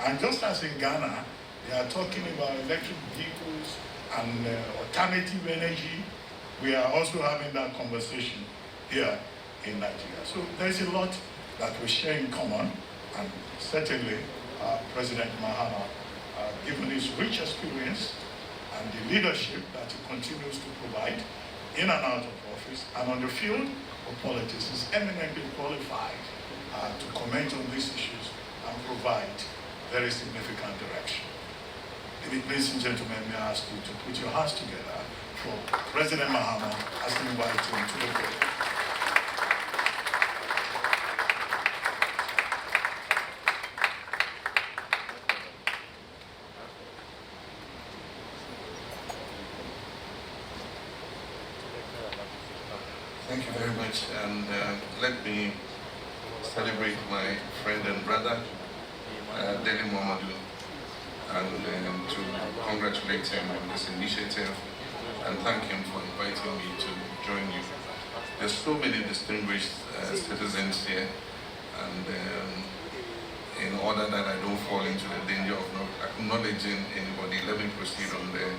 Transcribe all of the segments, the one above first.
And just as in Ghana, they are talking about electric vehicles and alternative energy, we are also having that conversation here in Nigeria. So there's a lot that we share in common, and certainly President Mahama, given his rich experience and the leadership that he continues to provide in and out of office and on the field of politics, is eminently qualified to comment on these issues and provide very significant direction. Ladies and gentlemen, may I ask you to put your hands together for President Mahama as we invite him to the podium. Thank you very much, and let me celebrate my friend and brother, Dele Momodu, and to congratulate him on this initiative and thank him for inviting me to join you. There's so many distinguished citizens here, and in order that I don't fall into the danger of not acknowledging anybody, let me proceed on the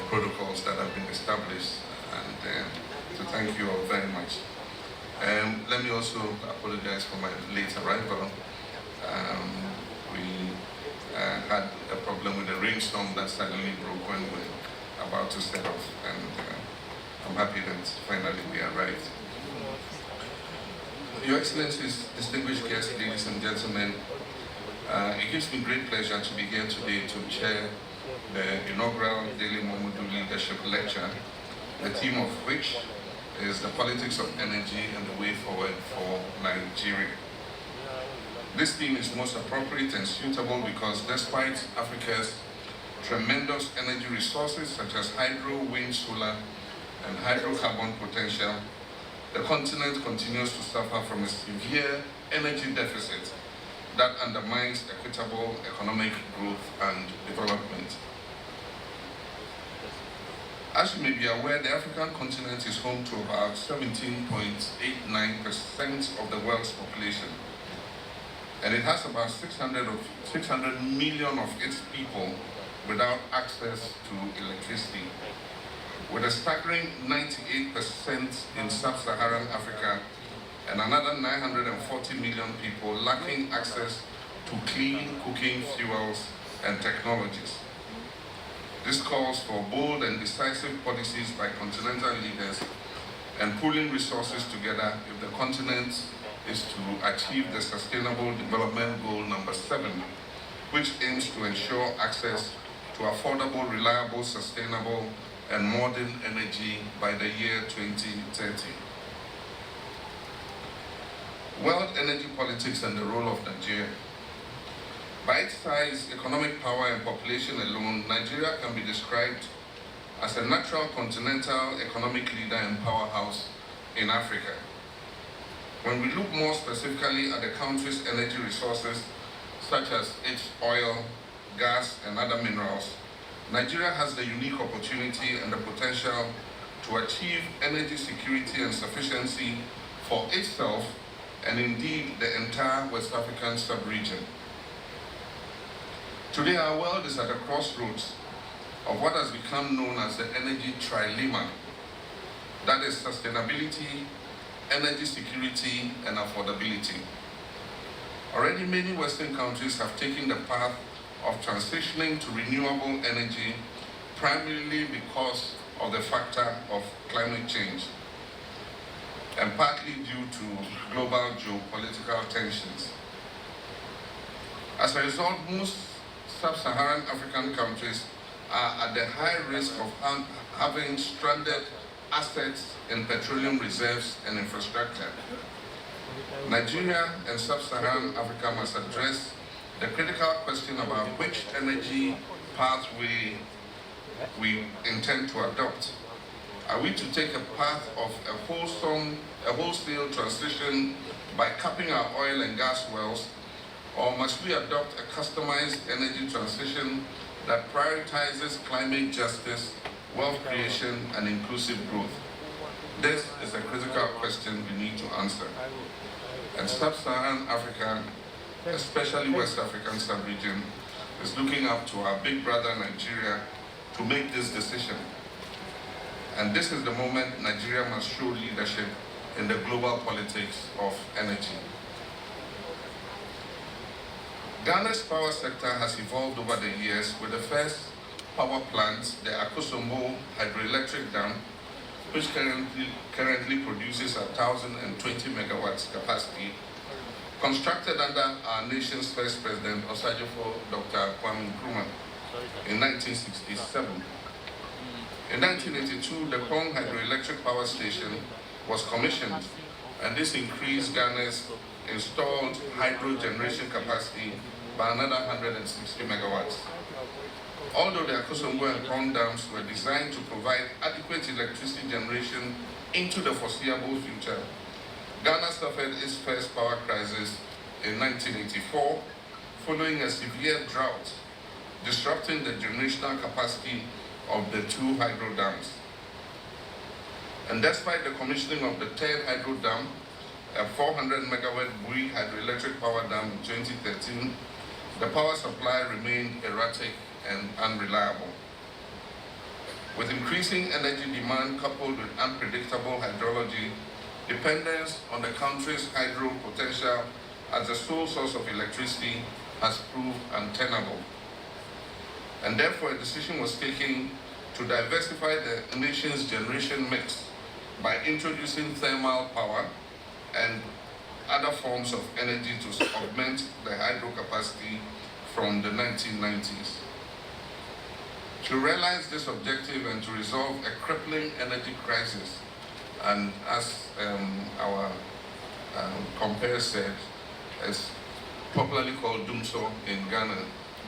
protocols that have been established, and to thank you all very much. Let me also apologize for my late arrival. We had a problem with a rainstorm that suddenly broke when we were about to set off, and I'm happy that finally we arrived. Your Excellencies, distinguished guests, ladies and gentlemen, it gives me great pleasure to be here today to chair the inaugural Dele Momodu Leadership Lecture, the theme of which is the politics of energy and the way forward for Nigeria. This theme is most appropriate and suitable because despite Africa's tremendous energy resources such as hydro, wind, solar, and hydrocarbon potential, the continent continues to suffer from a severe energy deficit that undermines equitable economic growth and development. As you may be aware, the African continent is home to about 17.89% of the world's population, and it has about 600 million of its people without access to electricity, with a staggering 98% in sub-Saharan Africa and another 940 million people lacking access to clean cooking fuels and technologies. This calls for bold and decisive policies by continental leaders and pooling resources together if the continent is to achieve the Sustainable Development Goal number 7, which aims to ensure access to affordable, reliable, sustainable, and modern energy by the year 2030. World energy politics and the role of Nigeria. By its size, economic power, and population alone, Nigeria can be described as a natural continental economic leader and powerhouse in Africa. When we look more specifically at the country's energy resources, such as its oil, gas, and other minerals, Nigeria has the unique opportunity and the potential to achieve energy security and sufficiency for itself and indeed the entire West African sub-region. Today, our world is at a crossroads of what has become known as the energy trilemma. That is sustainability, energy security, and affordability. Already many Western countries have taken the path of transitioning to renewable energy primarily because of the factor of climate change and partly due to global geopolitical tensions. As a result, most sub-Saharan African countries are at the high risk of having stranded assets in petroleum reserves and infrastructure. Nigeria and sub-Saharan Africa must address the critical question about which energy pathway we intend to adopt. Are we to take a path of a wholesale transition by capping our oil and gas wells, or must we adopt a customized energy transition that prioritizes climate justice, wealth creation, and inclusive growth? This is a critical question we need to answer. And sub-Saharan Africa especially West African sub-region, is looking up to our big brother Nigeria to make this decision. And this is the moment Nigeria must show leadership in the global politics of energy. Ghana's power sector has evolved over the years with the first power plant, the Akosombo hydroelectric dam, which currently produces 1,020 megawatts capacity, constructed under our nation's first president, Osajifo Dr. Kwame Nkrumah, in 1967. In 1982, the Pong hydroelectric power station was commissioned, and this increased Ghana's installed hydro generation capacity by another 160 megawatts. Although the Akosombo and Pong dams were designed to provide adequate electricity generation into the foreseeable future, Ghana suffered its first power crisis in 1984, following a severe drought, disrupting the generational capacity of the two hydro dams. And despite the commissioning of the third hydro dam, a 400 megawatt Bui hydroelectric power dam in 2013, the power supply remained erratic and unreliable. With increasing energy demand coupled with unpredictable hydrology, dependence on the country's hydro potential as the sole source of electricity has proved untenable. And therefore a decision was taken to diversify the nation's generation mix by introducing thermal power and other forms of energy to augment the hydro capacity from the 1990s. To realize this objective and to resolve a crippling energy crisis, and as our compare said, as popularly called doomso in Ghana,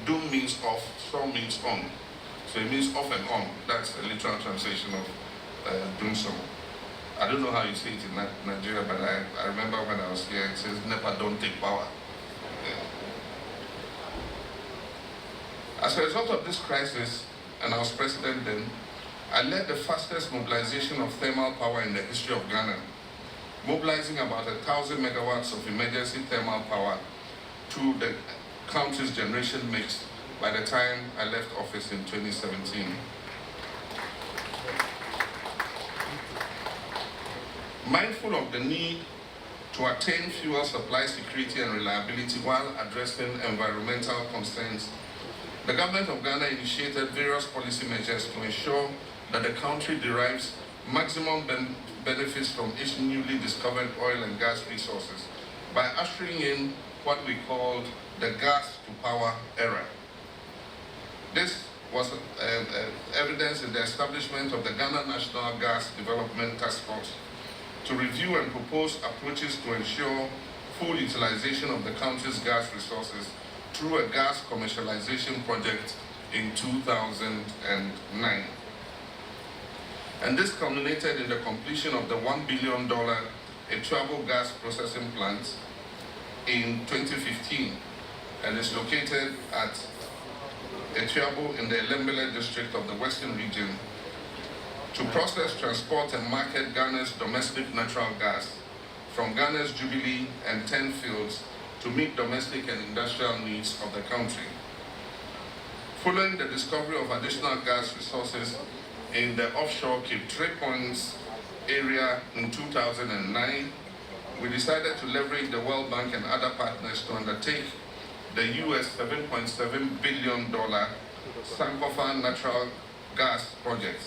doom means off, so means on. So it means off and on. That's a literal translation of doomso. I don't know how you say it in Nigeria, but I remember when I was here, it says, NEPA don't take power. Yeah. As a result of this crisis, and I was president then, I led the fastest mobilization of thermal power in the history of Ghana, mobilizing about 1,000 megawatts of emergency thermal power to the country's generation mix by the time I left office in 2017. Mindful of the need to attain fuel supply security and reliability while addressing environmental concerns, the government of Ghana initiated various policy measures to ensure that the country derives maximum benefits from its newly discovered oil and gas resources by ushering in what we called the gas to power era. This was evidenced in the establishment of the Ghana National Gas Development Task Force to review and propose approaches to ensure full utilization of the country's gas resources through a gas commercialization project in 2009. And this culminated in the completion of the $1 billion Etuabo gas processing plant in 2015, and is located at Etuabo in the Elembele district of the Western region to process, transport, and market Ghana's domestic natural gas from Ghana's Jubilee and 10 fields to meet domestic and industrial needs of the country. Following the discovery of additional gas resources in the offshore Cape Trade Points area in 2009, we decided to leverage the World Bank and other partners to undertake the US $7.7 billion Sankofa natural gas project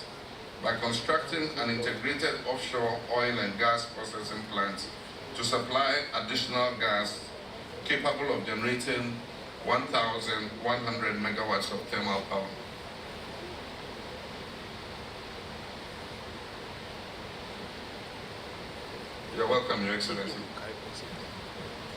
by constructing an integrated offshore oil and gas processing plant to supply additional gas capable of generating 1,100 megawatts of thermal power. You're welcome, Your Excellency.